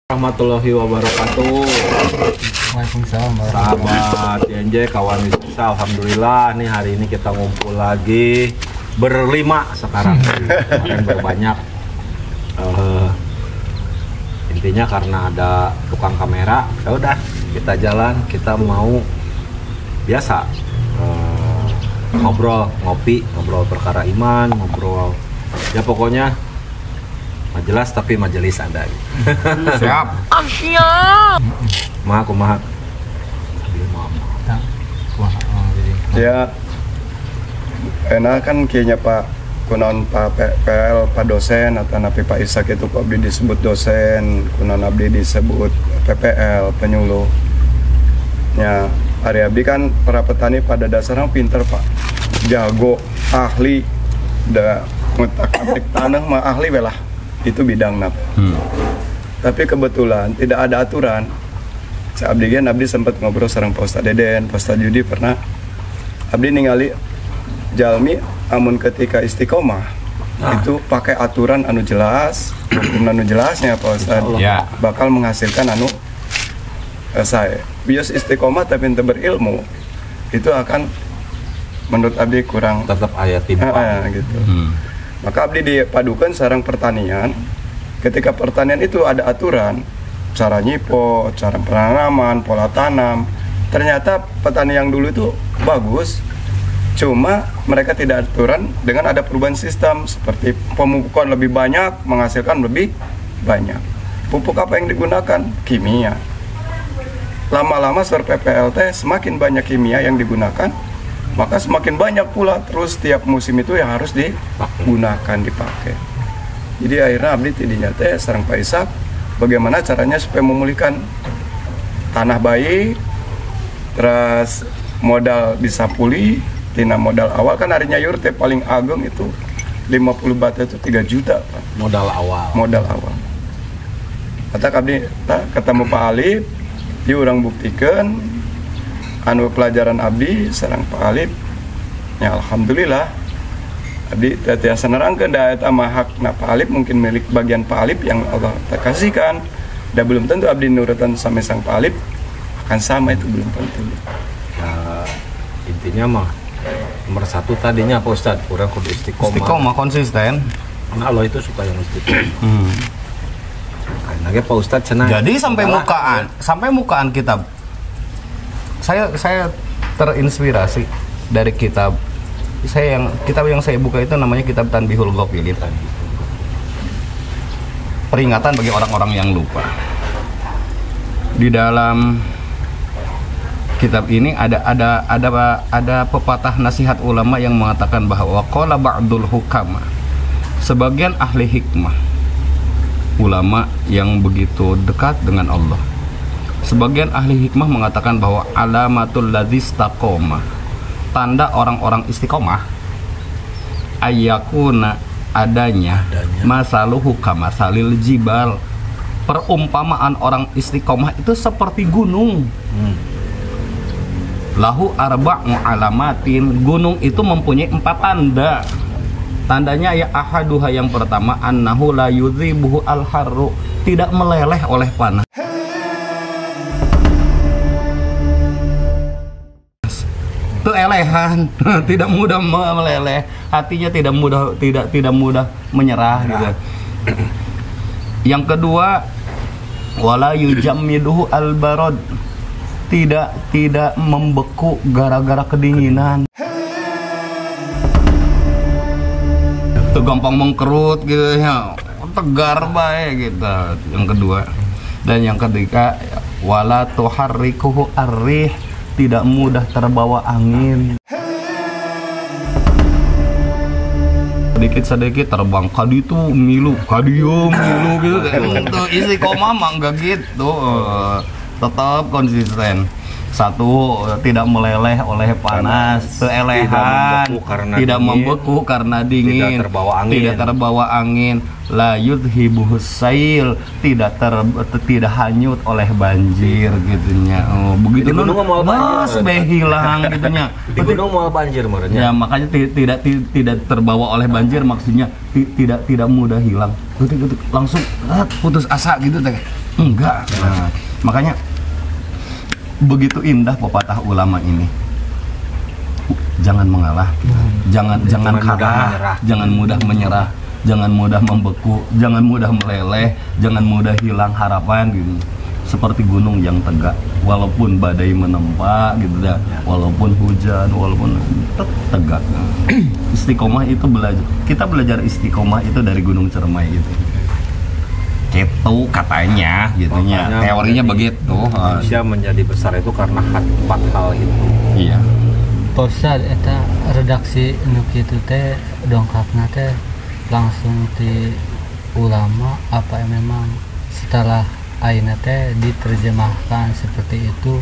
Warahmatullahi wabarakatuh. Waalaikumsalam. Sahabat YNJ, kawan wisata, alhamdulillah nih hari ini kita ngumpul lagi berlima sekarang. Kemarin berbanyak. Intinya karena ada tukang kamera, ya udah kita jalan, kita mau biasa ngobrol, ngopi, ngobrol perkara iman, ngobrol ya pokoknya majelis tapi majelis ada. Siap. Siap. Kumaha. Ya, enak kan kayaknya Pak kunaon Pak PL, Pak dosen atau napi Pak Ishak itu kok abdi disebut dosen, kunaon abdi disebut PPL, penyuluh. Ya, hari abdi kan para petani pada dasarnya pinter Pak, jago, ahli, udah ngutak-ngatik tanah mah ahli belah. Itu bidang nap. Tapi kebetulan tidak ada aturan. Abdi kan abdi sempat ngobrol sareng Pak Ustadz Deden, Pak Ustadz Yudi pernah abdi ningali jalmi amun ketika istiqomah itu pakai aturan anu jelas, hukum anu jelasnya Pak Ustadz. Ya. Bakal menghasilkan anu saya. Bias istiqomah tapi teu berilmu itu akan menurut abdi kurang Tetap ayat timpang. gitu. Maka abdi dipadukan sareng pertanian. Ketika pertanian itu ada aturan, cara nyipo, cara penanaman, pola tanam. Ternyata petani yang dulu itu bagus, cuma mereka tidak aturan dengan ada perubahan sistem seperti pemupukan lebih banyak menghasilkan lebih banyak. Pupuk apa yang digunakan? Kimia. Lama-lama sur PPLT semakin banyak kimia yang digunakan, maka semakin banyak pula terus tiap musim itu yang harus digunakan, dipakai. Jadi akhirnya abdi tidinya teh sareng Pak Ishak bagaimana caranya supaya memulihkan tanah baik, terus modal bisa pulih, tina modal awal kan harinya yur teh paling agung itu 50 bata itu 3 juta Pak. Modal awal. Modal awal. Kata abdi ketemu Pak Alif, dia orang buktikan anu pelajaran abdi sareng Pak Alif, ya alhamdulillah abdi tiasa nerangkeun da eta mah hakna Pak Alif, mungkin milik bagian Pak Alif yang Allah kasihkan. Da belum tentu abdi nurutan sama sang Pak Alif akan sama, itu belum tentu. Ya, intinya mah nomor satu tadinya Pak Ustadz, kurang kudu istiqomah. Istiqomah konsisten. Karena Allah itu suka yang istiqomah. Karena Pak Ustadz cenah. Jadi sampai mukaan kitab. Saya terinspirasi dari kitab yang saya buka itu namanya kitab Tanbihul Ghafilin. Peringatan bagi orang-orang yang lupa. Di dalam kitab ini ada pepatah nasihat ulama yang mengatakan bahwa qala ba'dul hukama, sebagian ahli hikmah, ulama yang begitu dekat dengan Allah, sebagian ahli hikmah mengatakan bahwa alamatul ladzis taqoma, tanda orang-orang istiqomah, ayakuna adanya masaluhu kamasalil jibal, perumpamaan orang istiqomah itu seperti gunung. Lahu arba'u alamatin, gunung itu mempunyai 4 tanda. Tandanya ya ahaduha, yang pertama annahu la yudhibuhu al-harru, tidak meleleh oleh panas. Itu elehan, tidak mudah meleleh, hatinya tidak mudah menyerah gitu. Yang kedua, wala yujammiduhu al-barad, tidak membeku gara-gara kedinginan. Itu gampang mengkerut gitu ya, tegar baik gitu. Yang kedua. Dan yang ketiga, wala tuharrikuhu arrih, tidak mudah terbawa angin. Sedikit terbang, kadi itu milu, kadium milu gitu. Itu istiqomah mah enggak gitu. Tetap konsisten. Satu, tidak meleleh oleh panas, elehan, tidak membeku karena dingin, tidak terbawa angin, la yudhibuhus sail, tidak hanyut oleh banjir gitunya. Oh, begitu di gunung mau banjir, hilang gitunya. Di gunung mau banjir ya, makanya tidak terbawa oleh banjir, maksudnya tidak mudah hilang. Langsung putus asa gitu teh. Enggak. Nah, makanya begitu indah pepatah ulama ini. Jangan mengalah, jangan mudah kalah, menyerah. jangan mudah menyerah, jangan mudah membeku, jangan mudah meleleh, jangan mudah hilang harapan gitu. Seperti gunung yang tegak, walaupun badai menempa gitu dah, walaupun hujan, walaupun tegak. Istiqomah itu kita belajar istiqomah itu dari Gunung Ciremai itu. Gitu katanya, gitunya. Makanya Teorinya begitu. Manusia menjadi besar itu karena 4 hal itu. Iya. Pak Ustad, eta redaksi nu kitu teh dongkapna teh langsung di ulama apa memang setelah ayeuna teh diterjemahkan seperti itu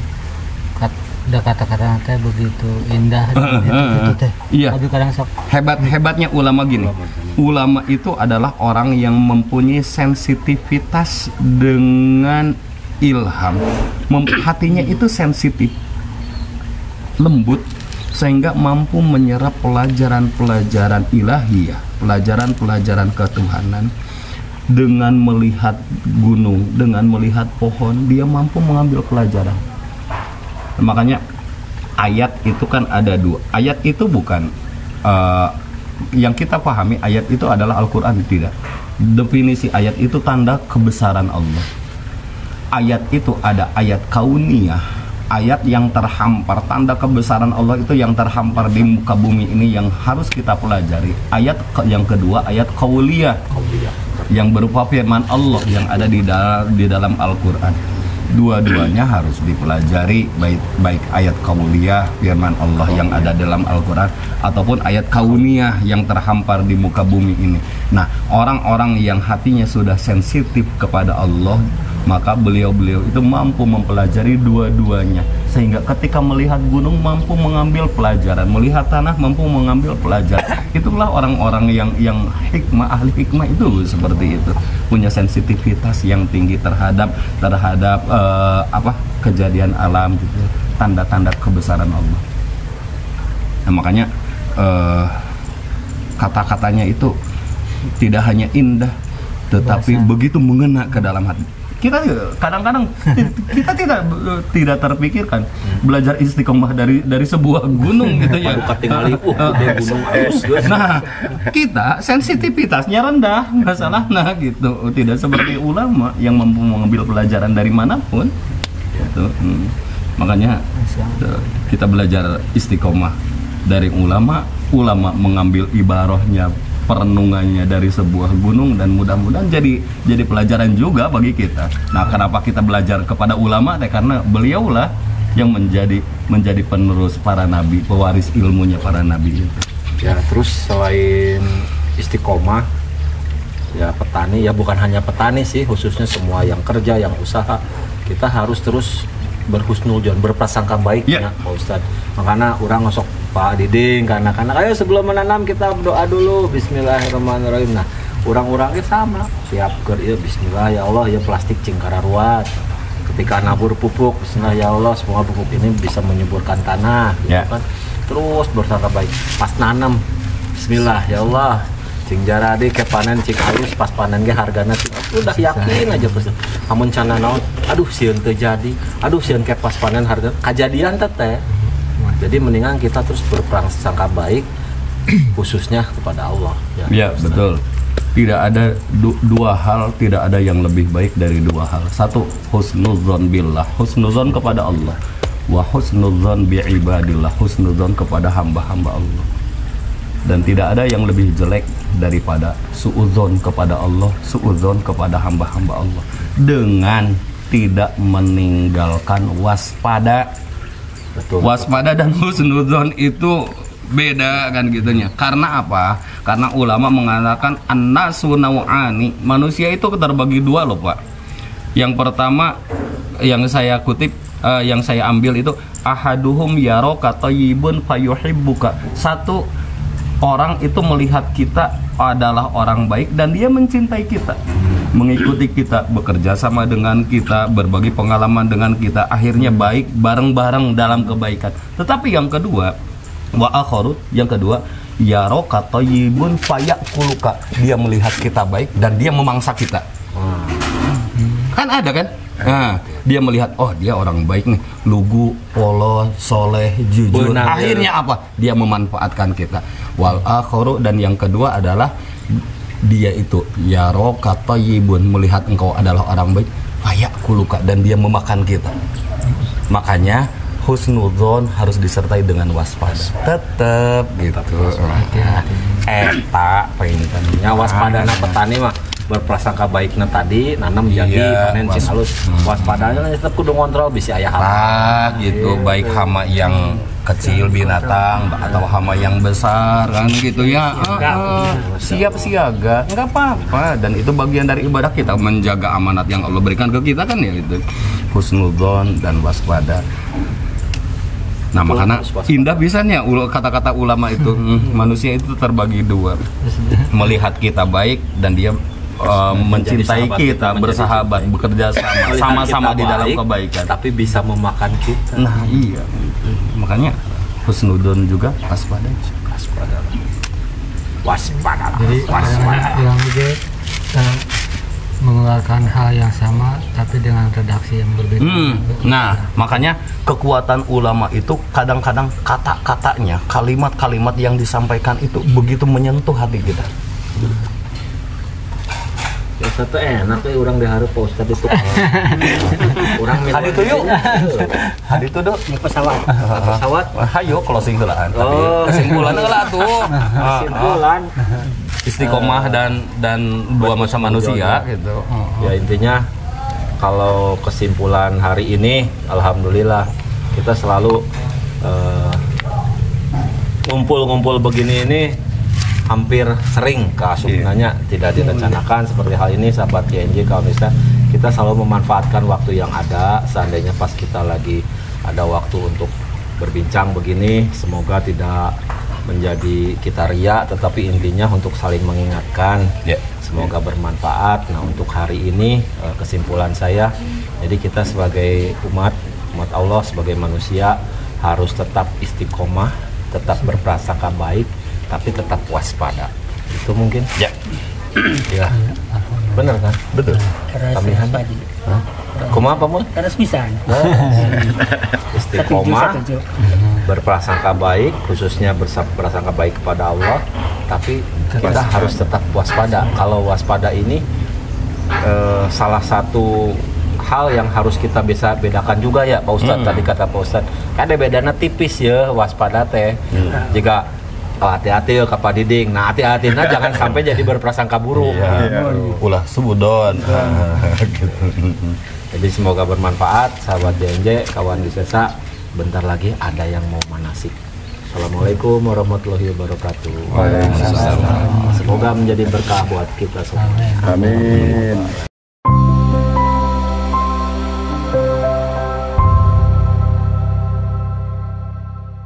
kata-kata teh begitu indah gitu teh. Iya. Abi kadang sok Hebatnya ulama gini. Ulama itu adalah orang yang mempunyai sensitivitas dengan ilham. Hatinya itu sensitif, lembut, sehingga mampu menyerap pelajaran-pelajaran ilahiyah, pelajaran-pelajaran ketuhanan. Dengan melihat gunung, dengan melihat pohon, dia mampu mengambil pelajaran. Makanya ayat itu kan ada 2. Ayat itu bukan yang kita pahami, ayat itu adalah Al-Quran, tidak. Definisi ayat itu tanda kebesaran Allah. Ayat itu ada ayat kauniyah, ayat yang terhampar, tanda kebesaran Allah itu yang terhampar di muka bumi ini yang harus kita pelajari. Ayat yang kedua, ayat qauliyah, yang berupa firman Allah yang ada di dalam Al-Quran. Dua-duanya harus dipelajari, baik ayat qauliyah, firman Allah yang ada dalam Al-Quran, ataupun ayat kauniyah yang terhampar di muka bumi ini. Nah, orang-orang yang hatinya sudah sensitif kepada Allah, maka beliau-beliau itu mampu mempelajari dua-duanya, sehingga ketika melihat gunung mampu mengambil pelajaran, melihat tanah mampu mengambil pelajaran. Itulah orang-orang yang hikmah, ahli hikmah itu seperti itu, punya sensitivitas yang tinggi terhadap kejadian alam gitu, tanda-tanda kebesaran Allah. Nah, makanya kata-katanya itu tidak hanya indah, tetapi begitu mengena ke dalam hati. Kita kadang-kadang kita tidak terpikirkan belajar istiqomah dari sebuah gunung gitu ya. Nah, kita sensitivitasnya rendah, nggak salah, nah gitu. Tidak seperti ulama yang mampu mengambil pelajaran dari manapun. Gitu. Makanya kita belajar istiqomah dari ulama. Ulama mengambil ibarahnya, perenungannya dari sebuah gunung, dan mudah-mudahan jadi pelajaran juga bagi kita. Nah, kenapa kita belajar kepada ulama? Karena beliaulah yang menjadi penerus para nabi, pewaris ilmunya para nabi itu. Ya, terus selain istiqomah, ya petani, ya bukan hanya petani sih, khususnya semua yang kerja, yang usaha, kita harus terus berhusnuzon, berprasangka baik ya, Pak Ustadz. Makanya orang ngosok Pak Diding, karena ayo sebelum menanam kita berdoa dulu, Bismillahirrahmanirrahim. Nah, orang-orangnya sama, siap ke ya Bismillah ya Allah, ya plastik cingkara ruat. Ketika nabur pupuk, Bismillah ya Allah, semoga pupuk ini bisa menyuburkan tanah, gitu kan. Terus bersangka baik. Pas nanam, Bismillah ya Allah, cing jaradi ke panen cing halus, pas panen ge hargana udah yakin aja terus. Amun cana naon, aduh sieun teu jadi, aduh sieun ke pas panen harga kajadian teh. Jadi mendingan kita terus berprasangka baik, khususnya kepada Allah. Ya betul. Tidak ada dua hal, tidak ada yang lebih baik dari dua hal. Satu, husnuzon billah, husnuzon kepada Allah. Wa husnuzon bi ibadillah, husnuzon kepada hamba-hamba Allah. Dan tidak ada yang lebih jelek daripada suudzon kepada Allah, suudzon kepada hamba-hamba Allah, dengan tidak meninggalkan waspada. Betul. Waspada dan husnuzon itu beda kan gitunya. Karena apa? Karena ulama mengatakan an-nasu naw'ani, manusia itu terbagi dua loh Pak. Yang pertama yang saya kutip, yang saya ambil itu ahaduhum yaraka tayyibun fayuhibbuka. Satu, orang itu melihat kita adalah orang baik dan dia mencintai kita, mengikuti kita, bekerja sama dengan kita, berbagi pengalaman dengan kita, akhirnya baik bareng-bareng dalam kebaikan. Tetapi yang kedua, wa akharut, yang kedua, yaraka tayyibun fayakuluka, dia melihat kita baik dan dia memangsa kita. Kan ada kan? Nah, dia melihat, oh dia orang baik nih, lugu, polos, soleh, jujur. Benar. Akhirnya apa? Dia memanfaatkan kita. Wal akharu, dan yang kedua adalah dia itu yaro kata yibun, melihat engkau adalah orang baik, layak kuluka, dan dia memakan kita. Makanya husnudzon harus disertai dengan waspada. Tetap gitu. Eta Ya waspadana petani mah berprasangka baiknya tadi nanam jadi panen cin halus. Waspadanya tetap kudu ngontrol bisa aya hama. gitu, baik hama yang kecil binatang atau hama yang besar kan gitu ya. Siap siaga, nggak apa-apa, dan itu bagian dari ibadah kita, menjaga amanat yang Allah berikan ke kita kan ya, itu husnudzon dan waspada. Nah, makanya indah bisanya kata-kata ulama itu, manusia itu terbagi dua, melihat kita baik dan dia mencintai kita, bersahabat, bekerja sama, sama-sama di dalam kebaikan, tapi bisa memakan kita. Nah iya, makanya husnudzon juga waspada. Jadi yang juga mengeluarkan hal yang sama tapi dengan redaksi yang berbeda. Nah, makanya kekuatan ulama itu kadang-kadang kata-katanya, kalimat-kalimat yang disampaikan itu begitu menyentuh hati kita. Ya satu enak ya orang diharap Pak Ustadz itu. Orang Hadi tuh yuk. Hadi tuh dok. pesawat. Hayo closing helaan. Oh. Kesimpulan heula tuh. Kesimpulan Istiqomah dan dua macam manusia gitu. ya intinya kalau kesimpulan hari ini alhamdulillah kita selalu ngumpul-ngumpul begini ini hampir sering keasupannya tidak direncanakan seperti hal ini sahabat GNJ kawan desa, kita selalu memanfaatkan waktu yang ada. Seandainya pas kita lagi ada waktu untuk berbincang begini, semoga tidak menjadi kita ria, tetapi intinya untuk saling mengingatkan. Semoga bermanfaat. Nah, untuk hari ini kesimpulan saya, jadi kita sebagai umat Allah, sebagai manusia harus tetap istiqomah, tetap berprasangka baik, tapi tetap waspada. Itu mungkin. Ya. Benar kan? Betul. Kamihan. Kumaha apa mun? Terus bisa. Istiqomah, berprasangka baik, khususnya berprasangka baik kepada Allah, tapi kita harus tetap waspada. Kalau waspada ini salah satu hal yang harus kita bisa bedakan juga ya Pak Ustadz. Tadi kata Pak Ustadz, ada bedanya tipis ya waspada teh. Jika hati-hati ya Pak Diding. Nah, hati-hatinya jangan sampai jadi berprasangka buruk. Ulah subudon. Jadi semoga bermanfaat sahabat JNJ, kawan di Sesa. Bentar lagi ada yang mau manasik. Assalamualaikum warahmatullahi wabarakatuh. Waalaikumsalam. Semoga menjadi berkah buat kita semua. Amin.